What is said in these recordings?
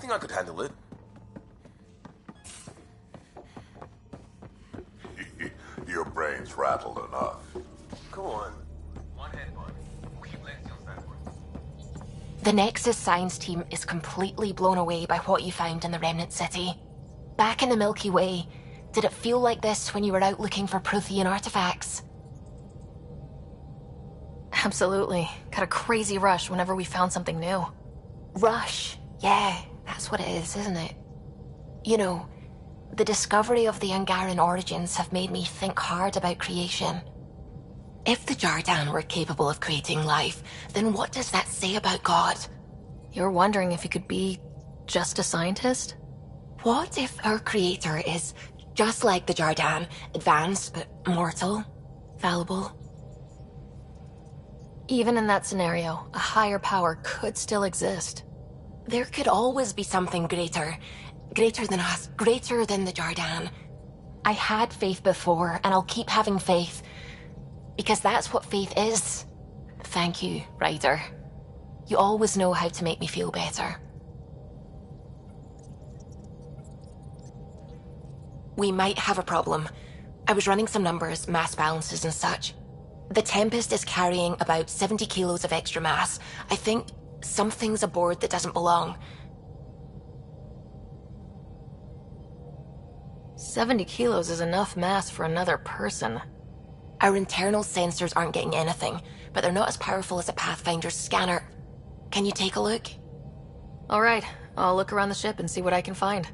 think I could handle it. Your brain's rattled enough. Come on. The Nexus science team is completely blown away by what you found in the Remnant City. Back in the Milky Way, did it feel like this when you were out looking for Prothean artifacts? Absolutely. Got a crazy rush whenever we found something new. Rush. Yeah, that's what it is, isn't it? You know, the discovery of the Angaran origins have made me think hard about creation. If the Jardan were capable of creating life, then what does that say about God? You're wondering if he could be just a scientist? What if our creator is just like the Jardan, advanced but mortal, fallible? Even in that scenario, a higher power could still exist. There could always be something greater. Greater than us, greater than the Jardan. I had faith before, and I'll keep having faith. Because that's what faith is. Thank you, Ryder. You always know how to make me feel better. We might have a problem. I was running some numbers, mass balances and such. The Tempest is carrying about 70 kilos of extra mass. I think something's aboard that doesn't belong. 70 kilos is enough mass for another person. Our internal sensors aren't getting anything, but they're not as powerful as a Pathfinder's scanner. Can you take a look? All right, I'll look around the ship and see what I can find.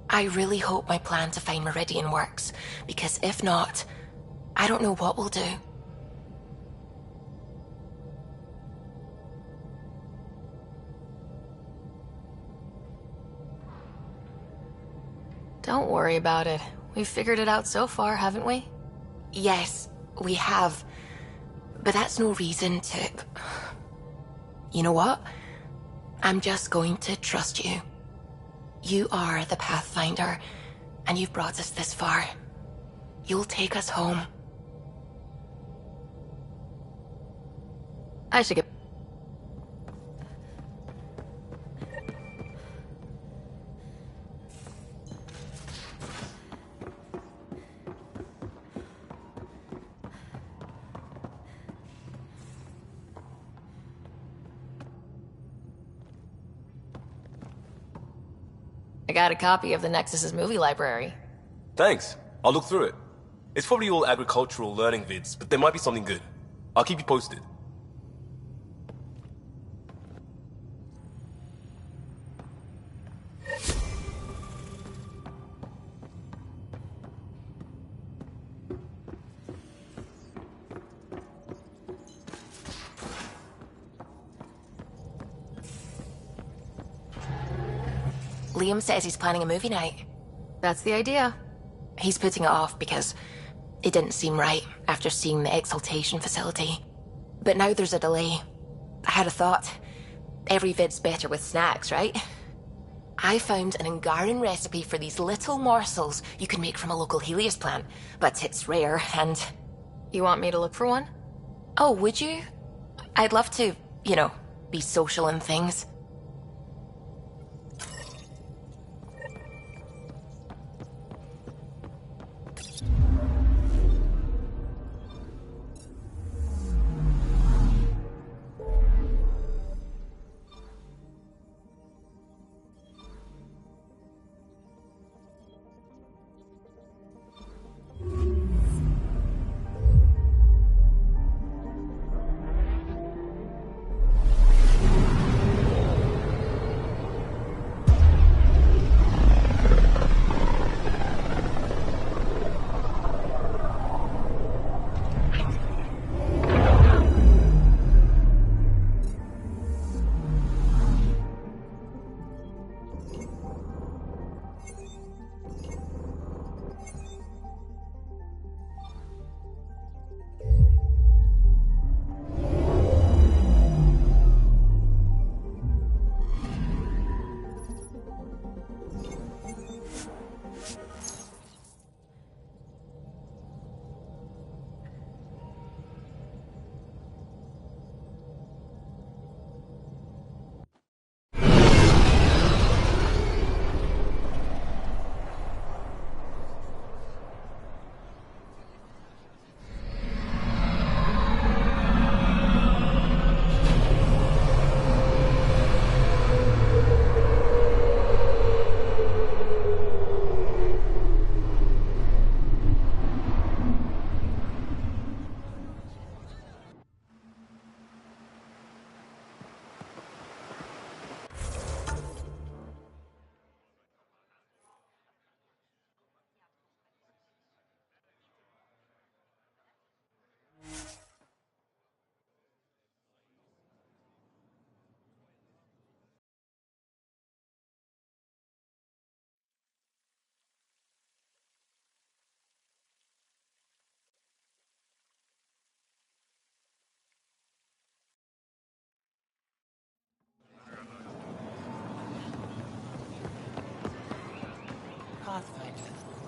I really hope my plan to find Meridian works, because if not, I don't know what we'll do. Don't worry about it. We've figured it out so far, haven't we? Yes, we have. But that's no reason to... You know what? I'm just going to trust you. You are the Pathfinder, and you've brought us this far. You'll take us home. I should get... I got a copy of the Nexus's movie library. Thanks. I'll look through it. It's probably all agricultural learning vids, but there might be something good. I'll keep you posted. Liam says he's planning a movie night. That's the idea. He's putting it off because it didn't seem right after seeing the exaltation facility. But now there's a delay. I had a thought. Every vid's better with snacks, right? I found an Angaran recipe for these little morsels you can make from a local Helios plant, but it's rare and... You want me to look for one? Oh, would you? I'd love to, you know, be social and things.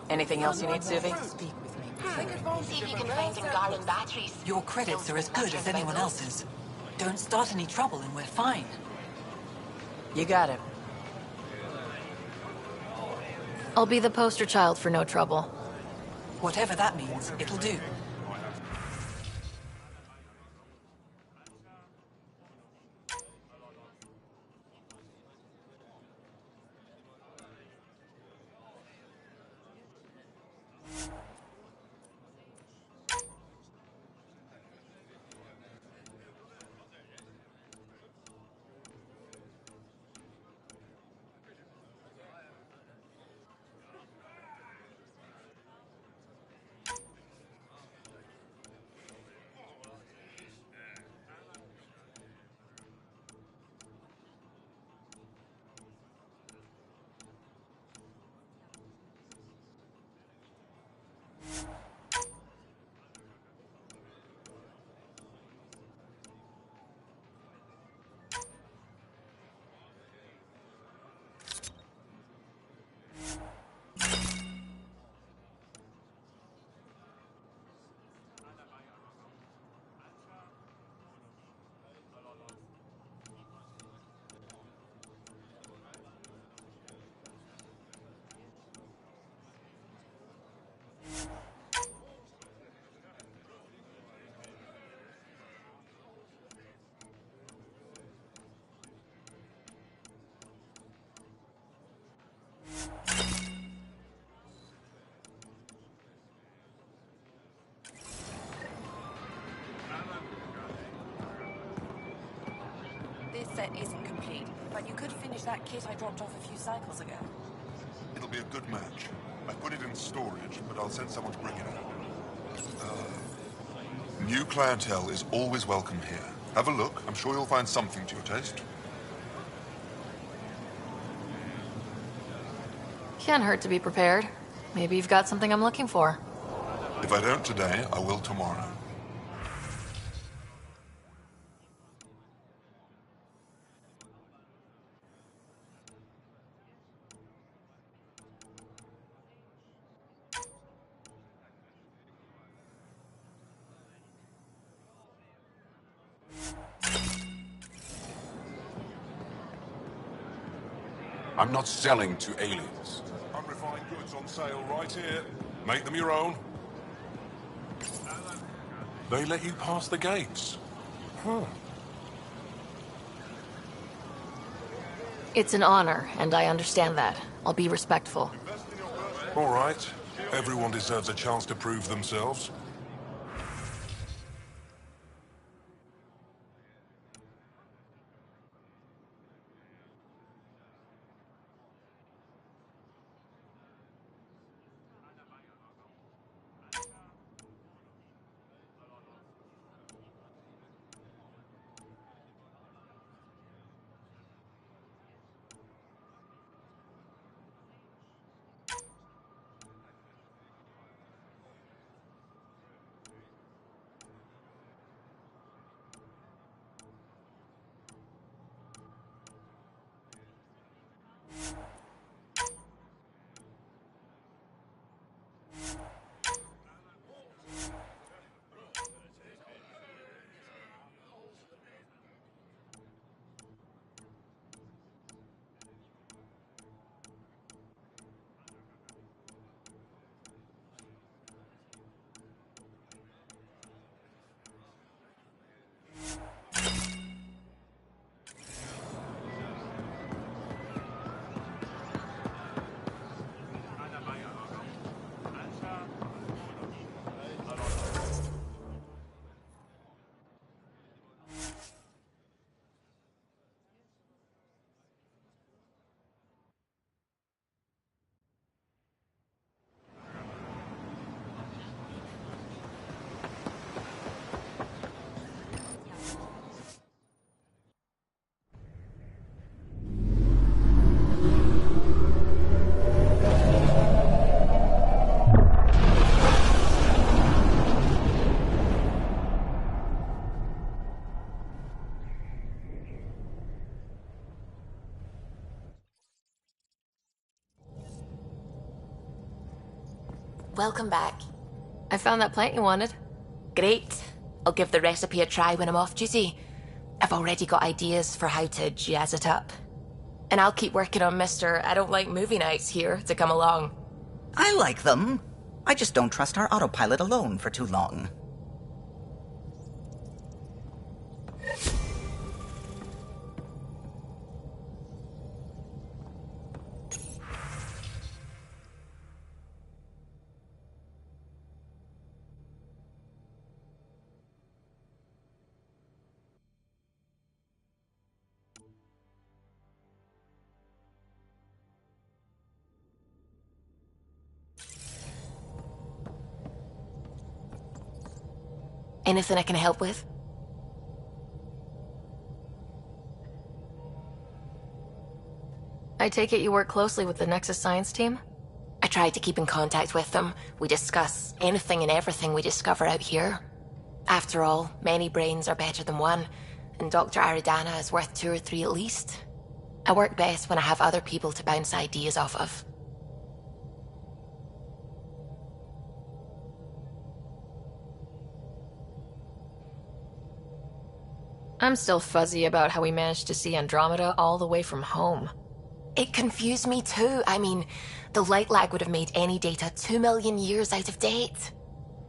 Anything else you need, Suvi? Speak with me. See if you can find Garland batteries. Your credits are as good as anyone else's. Don't start any trouble and we're fine. You got it. I'll be the poster child for no trouble. Whatever that means, it'll do. This set isn't complete, but you could finish that kit I dropped off a few cycles ago. It'll be a good match. I put it in storage, but I'll send someone to bring it out. New clientele is always welcome here. Have a look. I'm sure you'll find something to your taste. Can't hurt to be prepared. Maybe you've got something I'm looking for. If I don't today, I will tomorrow. I'm not selling to aliens. Unrefined goods on sale right here. Make them your own. They let you pass the gates. It's an honor, and I understand that. I'll be respectful. All right. Everyone deserves a chance to prove themselves. welcome back. I found that plant you wanted. Great. I'll give the recipe a try when I'm off duty. I've already got ideas for how to jazz it up. And I'll keep working on Mr. I don't like movie nights here to come along. I like them. I just don't trust our autopilot alone for too long. Anything I can help with? I take it you work closely with the Nexus Science team? I try to keep in contact with them. We discuss anything and everything we discover out here. After all, many brains are better than one, and Dr. Aridana is worth 2 or 3 at least. I work best when I have other people to bounce ideas off of. I'm still fuzzy about how we managed to see Andromeda all the way from home. It confused me too. I mean, the light lag would have made any data 2 million years out of date.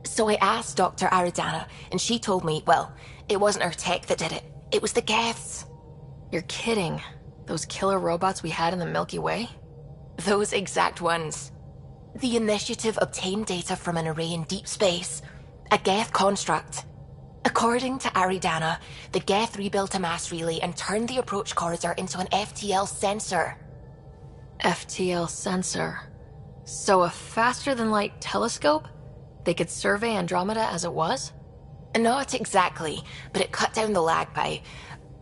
So I asked Dr. Aridana, and she told me, well, it wasn't her tech that did it. It was the Geths. You're kidding. Those killer robots we had in the Milky Way? Those exact ones. The Initiative obtained data from an array in deep space, a Geth construct. According to Aridana, the Geth rebuilt a mass relay and turned the approach corridor into an FTL sensor. FTL sensor. So a faster-than-light telescope? They could survey Andromeda as it was? Not exactly, but it cut down the lag by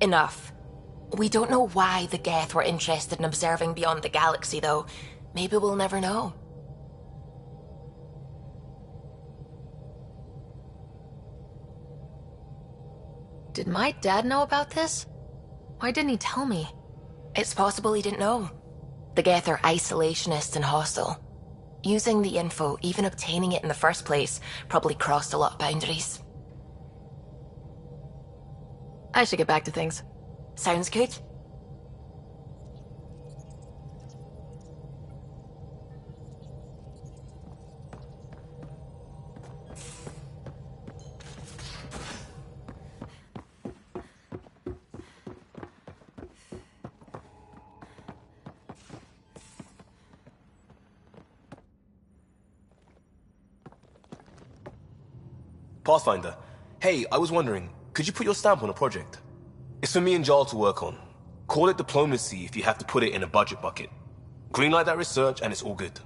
enough. We don't know why the Geth were interested in observing beyond the galaxy, though. Maybe we'll never know. Did my dad know about this? Why didn't he tell me? It's possible he didn't know. The Geth are isolationist and hostile. Using the info, even obtaining it in the first place, probably crossed a lot of boundaries. I should get back to things. Sounds good. Pathfinder, hey, I was wondering, could you put your stamp on a project? It's for me and Jarl to work on. Call it diplomacy if you have to put it in a budget bucket. Greenlight that research and it's all good.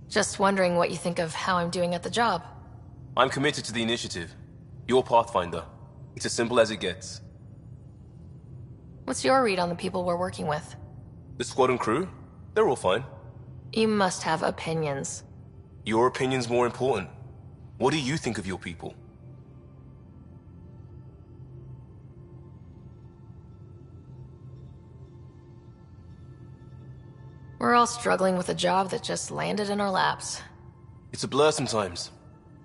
Just wondering what you think of how I'm doing at the job. I'm committed to the initiative. You're Pathfinder. It's as simple as it gets. What's your read on the people we're working with? The squad and crew? They're all fine. You must have opinions. Your opinion's more important. What do you think of your people? We're all struggling with a job that just landed in our laps. It's a blur sometimes.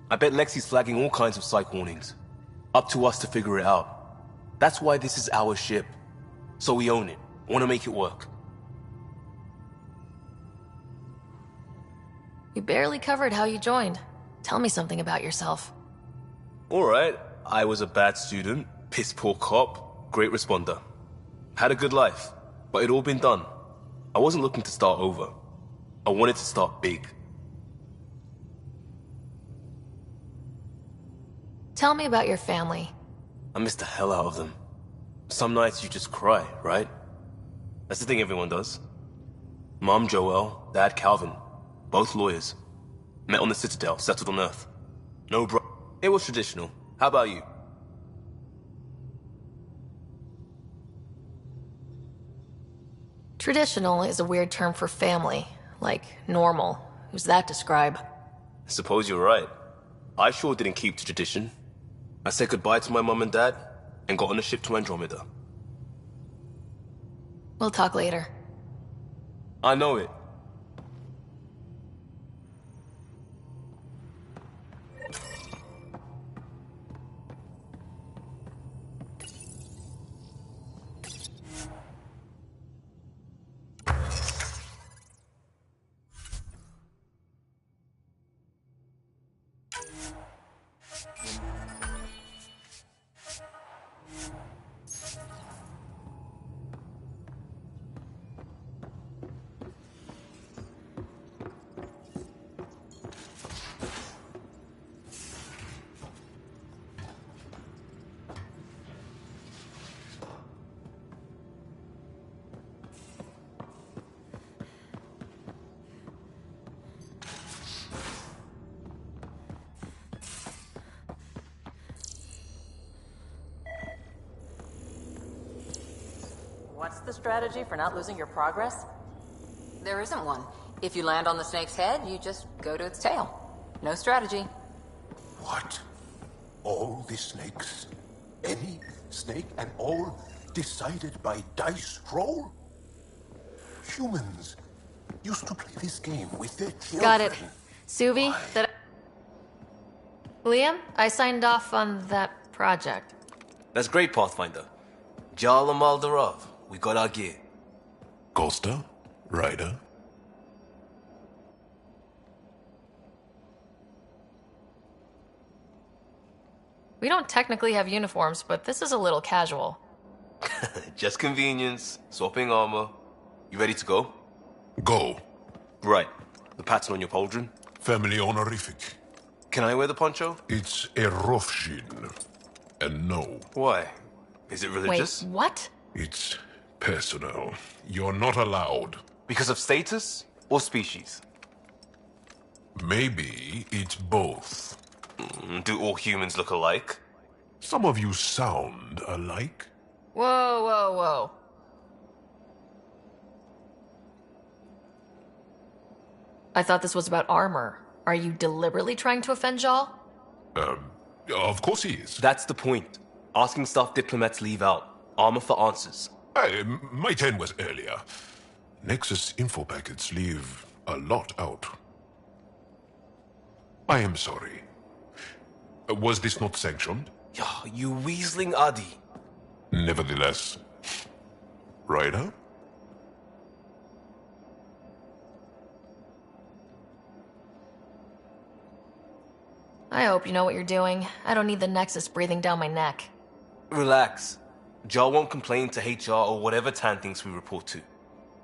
I bet Lexi's flagging all kinds of psych warnings. Up to us to figure it out. That's why this is our ship. So we own it. Want to make it work. You barely covered how you joined. Tell me something about yourself. Alright, I was a bad student, piss poor cop, great responder. Had a good life, but it'd all been done. I wasn't looking to start over. I wanted to start big. Tell me about your family. I miss the hell out of them. Some nights you just cry, right? That's the thing everyone does. Mom Joelle, Dad Calvin. Both lawyers. Met on the Citadel, settled on Earth. No bro. It was traditional. How about you? Traditional is a weird term for family. Like normal. Who's that describe? Suppose you're right. I sure didn't keep to tradition. I said goodbye to my mom and dad, and got on a ship to Andromeda. We'll talk later. I know it. What's the strategy for not losing your progress? There isn't one. If you land on the snake's head, you just go to its tail. No strategy. What? All the snakes? Any snake and all decided by dice roll? Humans used to play this game with their children. Got it. Suvi, Liam, I signed off on that project. That's great, Pathfinder. Jarl and Maldarov, we got our gear. Costa? Ryder? We don't technically have uniforms, but this is a little casual. Just convenience, swapping armor. You ready to go? Go. Right. The pattern on your pauldron? Family honorific. Can I wear the poncho? It's a Rofshin. And no. Why? Is it religious? Wait, what? It's personal. You're not allowed. Because of status or species? Maybe it's both. Do all humans look alike? Some of you sound alike. Whoa, whoa, whoa. I thought this was about armor. Are you deliberately trying to offend Jarl? Of course he is. That's the point. Asking stuff diplomats leave out. Armor for answers. My turn was earlier. Nexus info packets leave a lot out. I am sorry. Was this not sanctioned? You weaseling Adi. Nevertheless. Ryder? I hope you know what you're doing. I don't need the Nexus breathing down my neck. Relax. Jarl won't complain to HR or whatever Tan thinks we report to.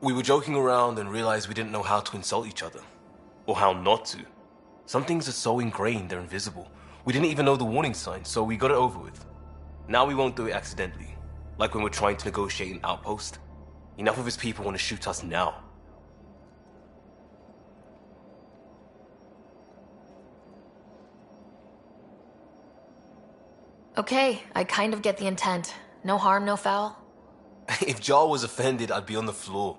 We were joking around and realized we didn't know how to insult each other. Or how not to. Some things are so ingrained they're invisible. We didn't even know the warning sign, so we got it over with. Now we won't do it accidentally. Like when we're trying to negotiate an outpost. Enough of his people want to shoot us now. Okay, I kind of get the intent. No harm, no foul. If Jarl was offended, I'd be on the floor.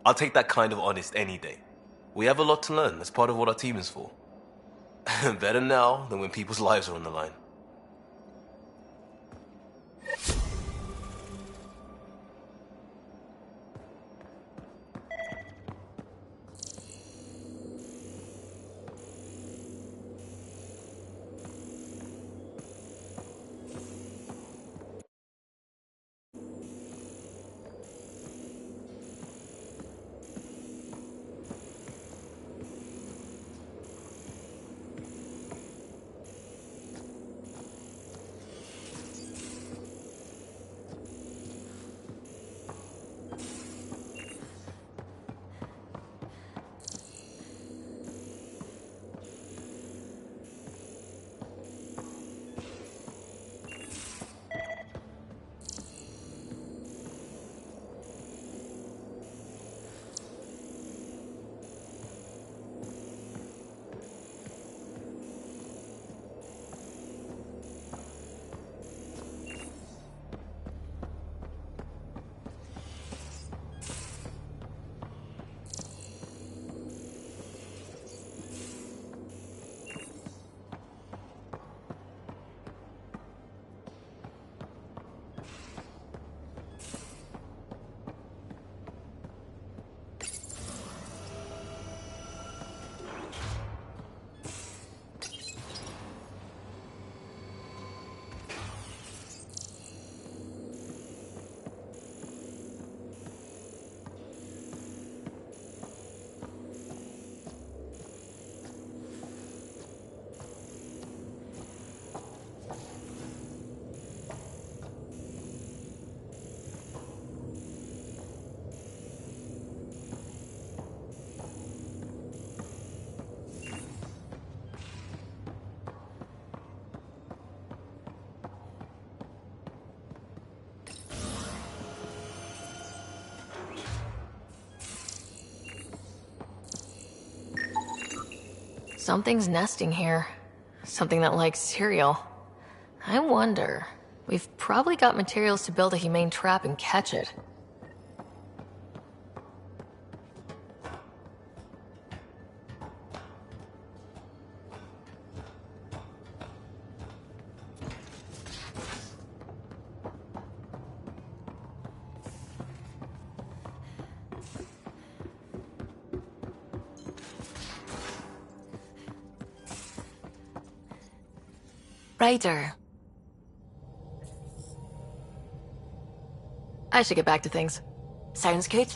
I'll take that kind of honest any day. We have a lot to learn. That's part of what our team is for. Better now than when people's lives are on the line. Something's nesting here. Something that likes cereal. I wonder... We've probably got materials to build a humane trap and catch it. Ryder. I should get back to things. Sounds good.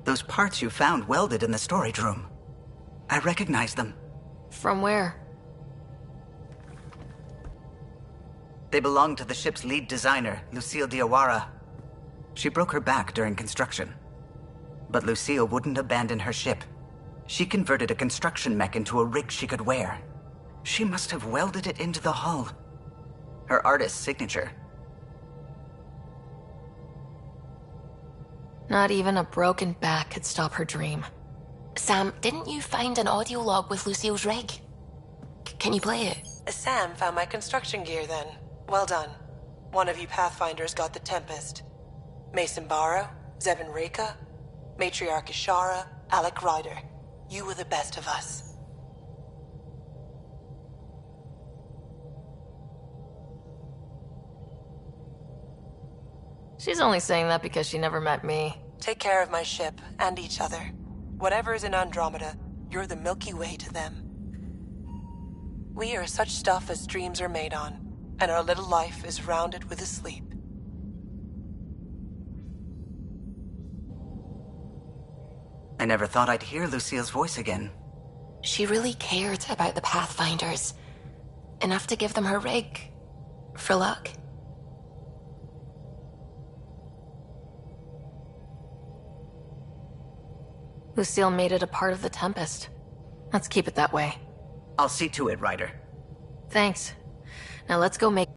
Those parts you found welded in the storage room. I recognize them. From where? They belong to the ship's lead designer, Lucille Diawara. She broke her back during construction. But Lucille wouldn't abandon her ship. She converted a construction mech into a rig she could wear. She must have welded it into the hull. Her artist's signature. Not even a broken back could stop her dream. Sam, didn't you find an audio log with Lucille's rig? Can you play it? Sam found my construction gear then. Well done. One of you Pathfinders got the Tempest. Mason Barrow, Zevin Reka, Matriarch Ishara, Alec Ryder. You were the best of us. She's only saying that because she never met me. Take care of my ship and each other. Whatever is in Andromeda, you're the Milky Way to them. We are such stuff as dreams are made on, and our little life is rounded with a sleep. I never thought I'd hear Lucille's voice again. She really cared about the Pathfinders. Enough to give them her rig. For luck. Lucille made it a part of the Tempest. Let's keep it that way. I'll see to it, Ryder. Thanks. Now let's go make...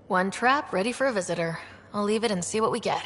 One trap ready for a visitor. I'll leave it and see what we get.